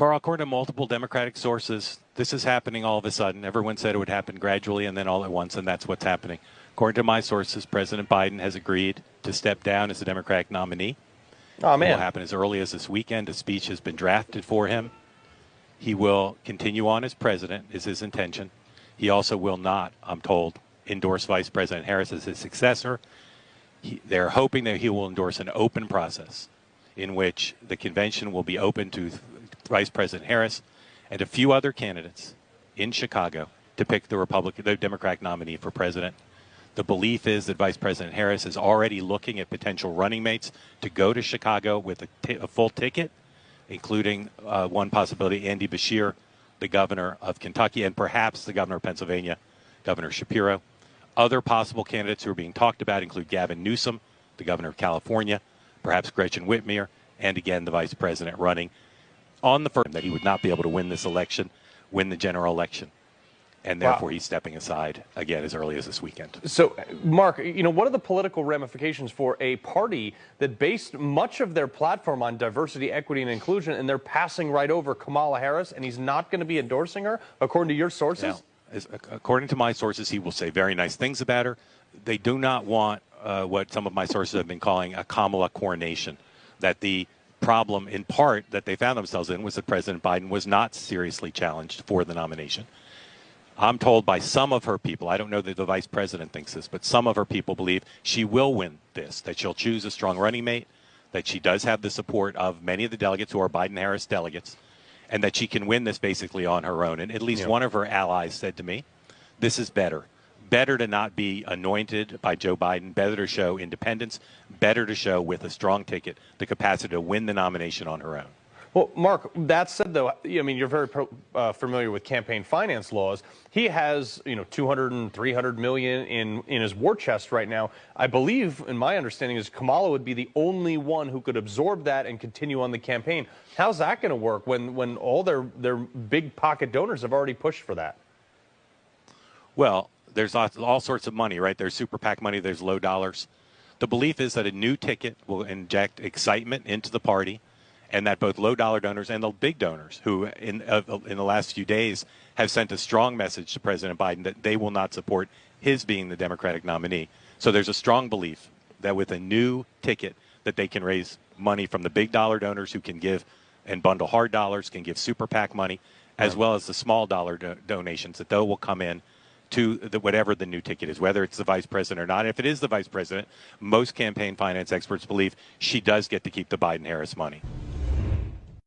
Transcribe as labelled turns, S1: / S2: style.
S1: Carl, according to multiple Democratic sources, this is happening all of a sudden. Everyone said it would happen gradually and then all at once, and that's what's happening. According to my sources, President Biden has agreed to step down as the Democratic nominee.
S2: Oh, man.
S1: It will happen as early as this weekend. A speech has been drafted for him. He will continue on as president, is his intention. He also will not, I'm told, endorse Vice President Harris as his successor. They're hoping that he will endorse an open process in which the convention will be open to Vice President Harris and a few other candidates in Chicago to pick the Democratic nominee for president. The belief is that Vice President Harris is already looking at potential running mates to go to Chicago with a full ticket, including one possibility, Andy Beshear, the governor of Kentucky, and perhaps the governor of Pennsylvania, Governor Shapiro. Other possible candidates who are being talked about include Gavin Newsom, the governor of California, perhaps Gretchen Whitmer, and again the vice president running on the firm that he would not be able to win this election, win the general election. And therefore, he's stepping aside again as early as this weekend.
S2: So, Mark, what are the political ramifications for a party that based much of their platform on diversity, equity, and inclusion, and they're passing right over Kamala Harris, and he's not going to be endorsing her, according to your sources?
S1: Now, according to my sources, he will say very nice things about her. They do not want what some of my sources have been calling a Kamala coronation, that the problem, in part, that they found themselves in was that President Biden was not seriously challenged for the nomination. I'm told by some of her people, I don't know that the vice president thinks this, but some of her people believe she will win this, that she'll choose a strong running mate, that she does have the support of many of the delegates who are Biden-Harris delegates, and that she can win this basically on her own. And at least one of her allies said to me, this is better. Better to not be anointed by Joe Biden, better to show independence, better to show with a strong ticket the capacity to win the nomination on her own.
S2: Well, Mark, that said, though, you're very familiar with campaign finance laws. He has, 200 and 300 million in his war chest right now. I believe, in my understanding, is Kamala would be the only one who could absorb that and continue on the campaign. How's that going to work when all their big pocket donors have already pushed for that?
S1: Well, there's all sorts of money, right? There's super PAC money, there's low dollars. The belief is that a new ticket will inject excitement into the party, and that both low-dollar donors and the big donors who in the last few days have sent a strong message to President Biden that they will not support his being the Democratic nominee. So there's a strong belief that with a new ticket that they can raise money from the big-dollar donors who can give and bundle hard dollars, can give super PAC money, as well as the small-dollar donations, that they will come in to whatever the new ticket is, whether it's the vice president or not. If it is the vice president, most campaign finance experts believe she does get to keep the Biden-Harris money.